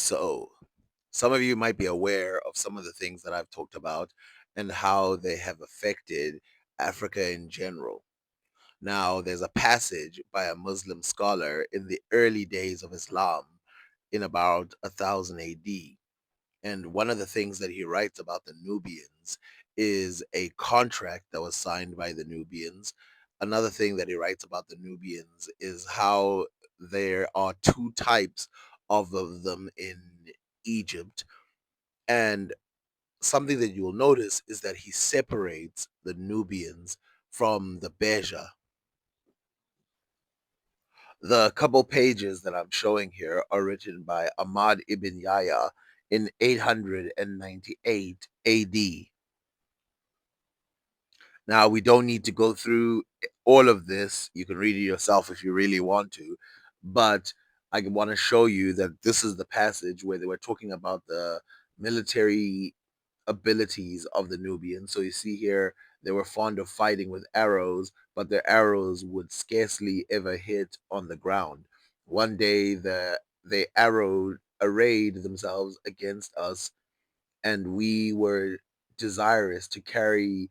So, some of you might be aware of some of the things that I've talked about and how they have affected Africa in general. Now, there's a passage by a Muslim scholar in the early days of Islam in about 1000 AD. And one of the things that he writes about the Nubians is a contract that was signed by the Nubians. Another thing that he writes about the Nubians is how there are two types of them in Egypt. And something that you will notice is that he separates the Nubians from the Beja. The couple pages that I'm showing here are written by Ahmad ibn Yahya in 898 AD. Now, we don't need to go through all of this. You can read it yourself if you really want to. But I want to show you that this is the passage where they were talking about the military abilities of the Nubians. So you see here, they were fond of fighting with arrows, but their arrows would scarcely ever hit on the ground. One day, they arrayed themselves against us, and we were desirous to carry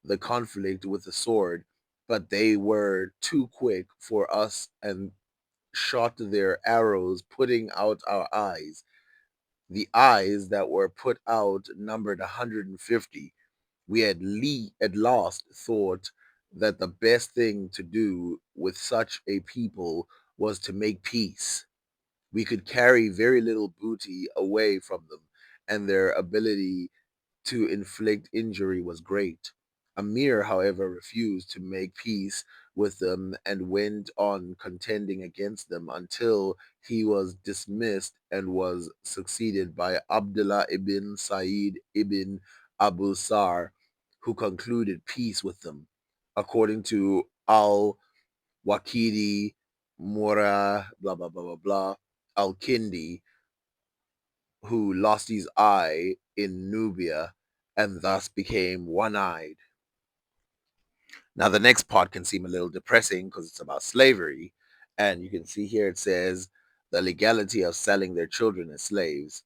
the conflict with the sword, but they were too quick for us and shot their arrows, putting out our eyes. The eyes that were put out numbered 150. We at last thought that the best thing to do with such a people was to make peace. We could carry very little booty away from them, and their ability to inflict injury was great. Amir, however, refused to make peace with them and went on contending against them until he was dismissed and was succeeded by Abdullah ibn Sa'id ibn Abu Sar, who concluded peace with them. According to Al Waqidi Mura, blah, blah, blah, blah, blah, Al Kindi, who lost his eye in Nubia and thus became one eyed. Now, the next part can seem a little depressing because it's about slavery. And you can see here it says the legality of selling their children as slaves.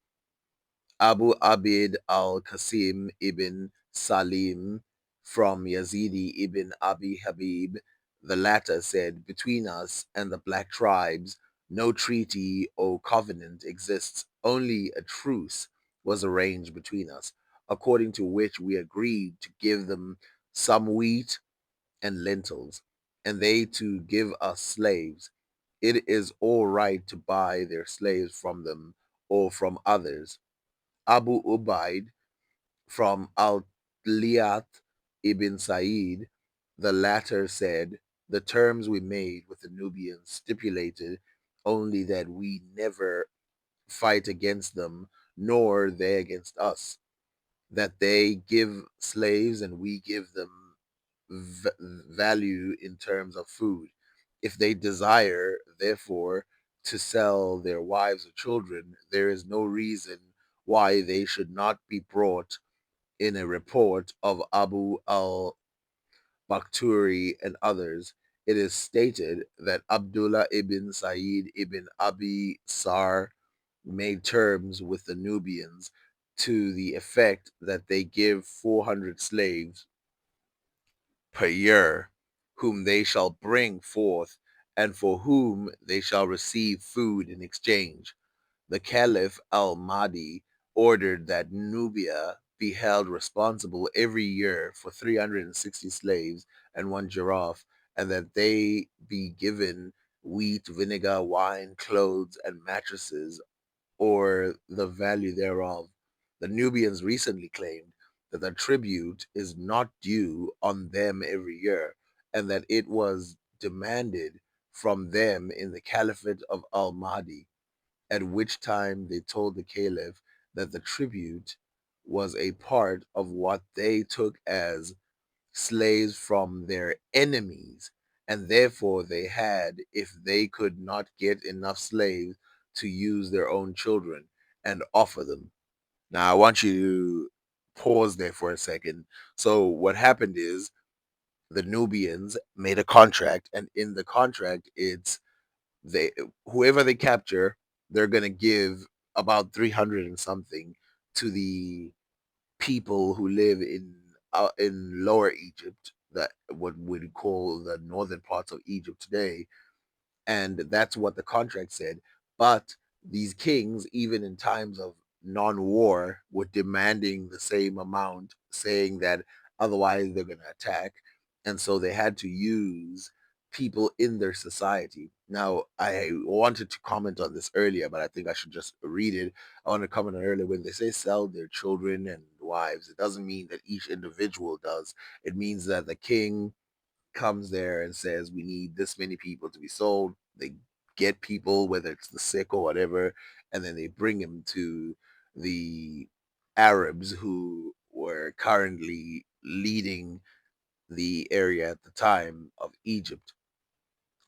Abu Abid al Qasim ibn Salim from Yazidi ibn Abi Habib, the latter said, "Between us and the black tribes, no treaty or covenant exists, only a truce was arranged between us, according to which we agreed to give them some wheat and lentils, and they to give us slaves. It is all right to buy their slaves from them or from others." Abu Ubaid from Al-Liyat ibn Sa'id, the latter said, "The terms we made with the Nubians stipulated only that we never fight against them, nor they against us, that they give slaves and we give them value in terms of food. If they desire, therefore, to sell their wives or children, there is no reason why they should not be brought in a report of Abu al Bakhturi and others. It is stated that Abdullah ibn Sa'id ibn Abi Sar made terms with the Nubians to the effect that they give 400 slaves per year, whom they shall bring forth, and for whom they shall receive food in exchange. The Caliph al Mahdi ordered that Nubia be held responsible every year for 360 slaves and one giraffe, and that they be given wheat, vinegar, wine, clothes, and mattresses, or the value thereof. The Nubians recently claimed that the tribute is not due on them every year, and that it was demanded from them in the Caliphate of Al Mahdi, at which time they told the Caliph that the tribute was a part of what they took as slaves from their enemies, and therefore they had, if they could not get enough slaves, to use their own children and offer them. Now, I want you to pause there for a second. So, what happened is the Nubians made a contract, and in the contract, it's they whoever they capture, they're gonna give. about 300 and something to the people who live in Lower Egypt, that what we call the northern parts of Egypt today, and that's what the contract said. But these kings, even in times of non-war, were demanding the same amount, saying that otherwise they're going to attack, and so they had to use people in their society. Now, I wanted to comment on this earlier, but I think I should just read it. I want to comment on earlier when they say sell their children and wives. It doesn't mean that each individual does. It means that the king comes there and says we need this many people to be sold. They get people, whether it's the sick or whatever, and then they bring them to the Arabs who were currently leading the area at the time of Egypt.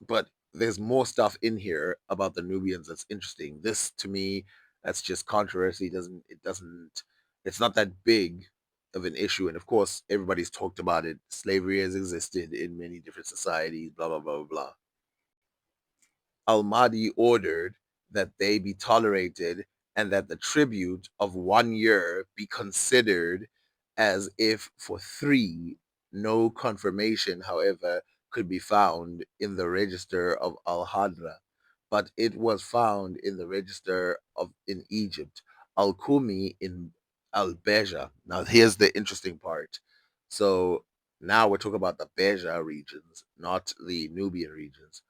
But there's more stuff in here about the Nubians that's interesting. This to me, that's just controversy. Doesn't it's not that big of an issue. And of course, everybody's talked about it. Slavery has existed in many different societies, blah blah blah blah blah. Al-Mahdi ordered that they be tolerated and that the tribute of 1 year be considered as if for three. No confirmation, however, could be found in the register of Al-Hadra, but it was found in the register of in Egypt, Al-Kumi in Al-Beja. Now here's the interesting part. So now we're talking about the Beja regions, not the Nubian regions,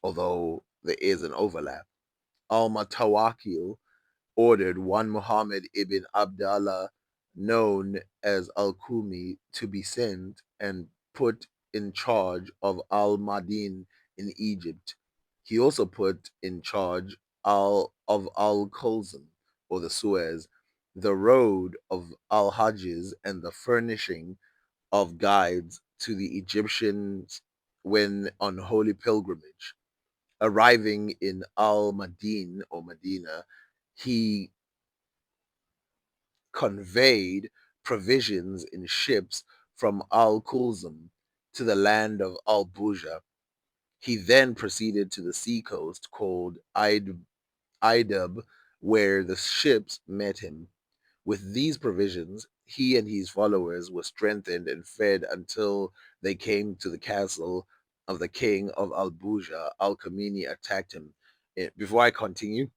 although there is an overlap. Al Mutawakil ordered one Muhammad ibn Abdallah, known as Al Kumi, to be sent and put in charge of Al Madin in Egypt. He also put in charge Al Kulzum, or the Suez, the road of Al Hajjaz, and the furnishing of guides to the Egyptians when on holy pilgrimage. Arriving in Al Madin or Medina, he conveyed provisions in ships from Al Kulzum to the land of Al Buja. He then proceeded to the seacoast called Idab, where the ships met him. With these provisions, he and his followers were strengthened and fed until they came to the castle of the king of Al Buja. Al Kamini attacked him. Before I continue,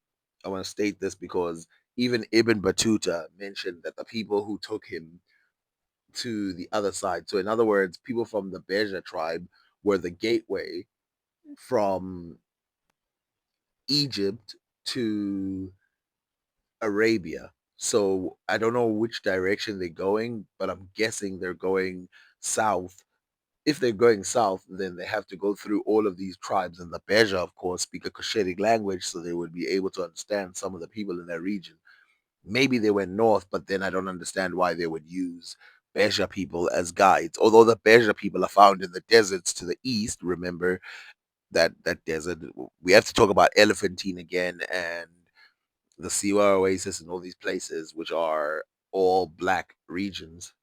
I want to state this because even Ibn Battuta mentioned that the people who took him to the other side, so in other words, people from the Beja tribe, were the gateway from Egypt to Arabia. So I don't know which direction they're going, but I'm guessing they're going south. If they're going south, then they have to go through all of these tribes, and the Beja, of course, speak a Cushitic language, so they would be able to understand some of the people in that region. Maybe they went north, but then I don't understand why they would use Beja people as guides. Although the Beja people are found in the deserts to the east. Remember that desert. We have to talk about Elephantine again and the Siwa Oasis and all these places, which are all black regions.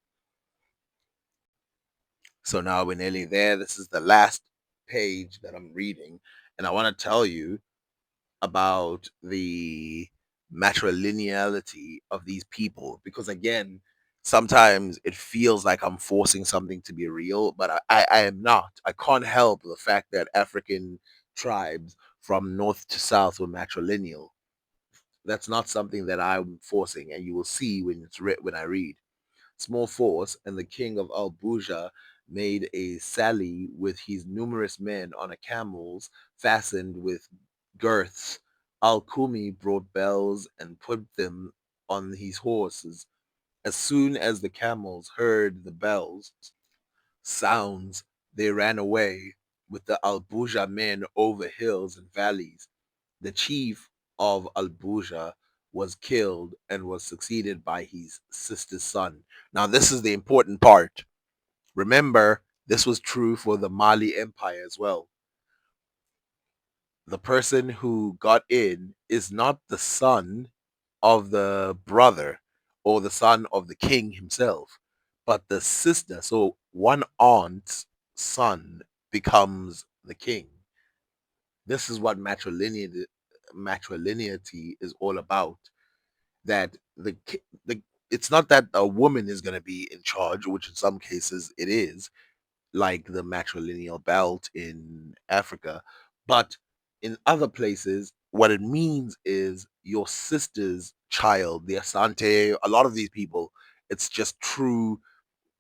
So now we're nearly there. This is the last page that I'm reading, and I want to tell you about the matrilineality of these people because, again, sometimes it feels like I'm forcing something to be real, but I am not. I can't help the fact that African tribes from north to south were matrilineal. That's not something that I'm forcing, and you will see when I read. Small force, and the king of Al Buja made a sally with his numerous men on a camels fastened with girths. Al Kumi brought bells and put them on his horses. As soon as the camels heard the bells sounds, they ran away with the Al Buja men over hills and valleys. The chief of Al-Buja was killed and was succeeded by his sister's son. Now, this is the important part. Remember, this was true for the Mali Empire as well. The person who got in is not the son of the brother or the son of the king himself, but the sister. So one aunt's son becomes the king. This is what matrilineality is all about. that the it's not that a woman is going to be in charge, which in some cases it is, like the matrilineal belt in Africa, but in other places, what it means is your sister's child, the Asante, a lot of these people, it's just true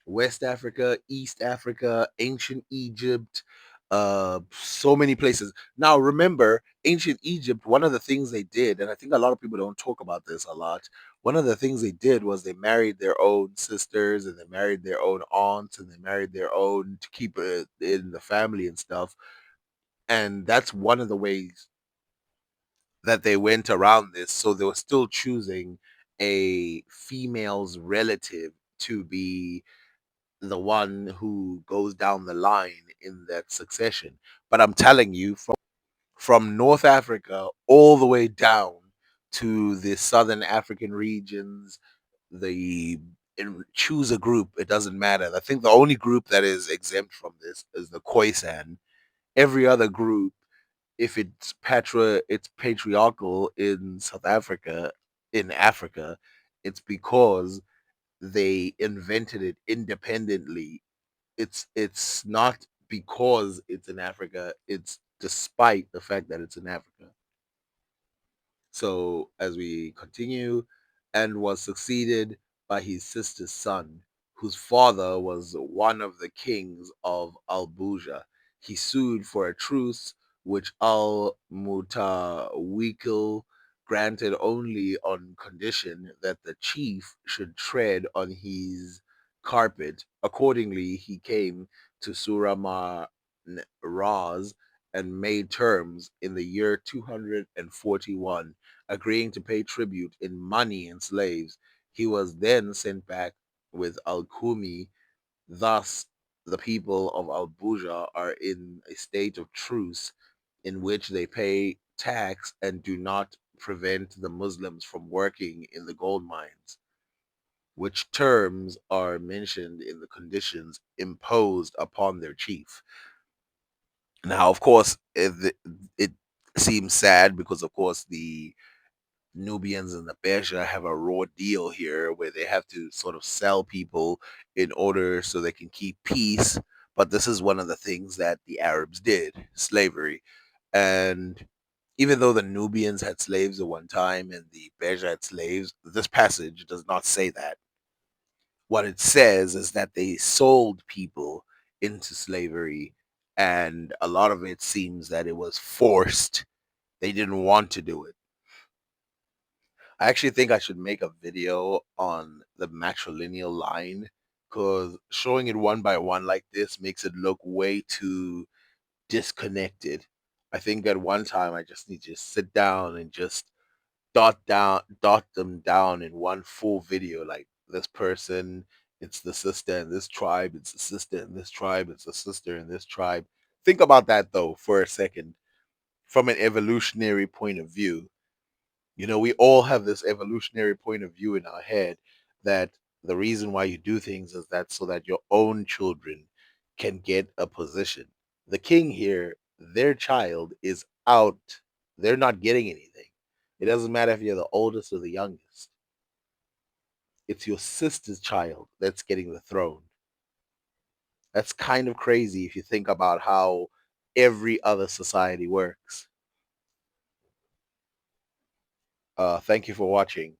West Africa, East Africa, ancient Egypt, so many places. Now, remember, ancient Egypt, one of the things they did, and I think a lot of people don't talk about this a lot, one of the things they did was they married their own sisters and they married their own aunts and they married their own to keep it in the family and stuff. And that's one of the ways that they went around this. So they were still choosing a female's relative to be the one who goes down the line in that succession. But I'm telling you, from North Africa all the way down to the southern African regions, the choose a group. It doesn't matter. I think the only group that is exempt from this is the Khoisan. Every other group, if it's patriarchal in South Africa, in Africa, it's because they invented it independently. It's not because it's in Africa, it's despite the fact that it's in Africa. So as we continue, and was succeeded by his sister's son, whose father was one of the kings of Albuja. He sued for a truce, which Al Mutawikil granted only on condition that the chief should tread on his carpet. Accordingly, he came to Surama Raz and made terms in the year 241, agreeing to pay tribute in money and slaves. He was then sent back with Al Kumi. Thus, the people of Al Buja are in a state of truce in which they pay tax and do not prevent the Muslims from working in the gold mines, which terms are mentioned in the conditions imposed upon their chief. Now, of course, it seems sad because, of course, the Nubians and the Beja have a raw deal here where they have to sort of sell people in order so they can keep peace. But this is one of the things that the Arabs did, slavery. And even though the Nubians had slaves at one time and the Beja had slaves, this passage does not say that. What it says is that they sold people into slavery, and a lot of it seems that it was forced. They didn't want to do it. I actually think I should make a video on the matrilineal line because showing it one by one like this makes it look way too disconnected. I think at one time I just need to sit down and just dot them down in one full video, like this person, it's the sister in this tribe, it's the sister in this tribe, it's the sister in this tribe. Think about that though for a second from an evolutionary point of view. We all have this evolutionary point of view in our head that the reason why you do things is that so that your own children can get a position. The king here, their child is out. They're not getting anything. It doesn't matter if you're the oldest or the youngest. It's your sister's child that's getting the throne. That's kind of crazy if you think about how every other society works. Thank you for watching.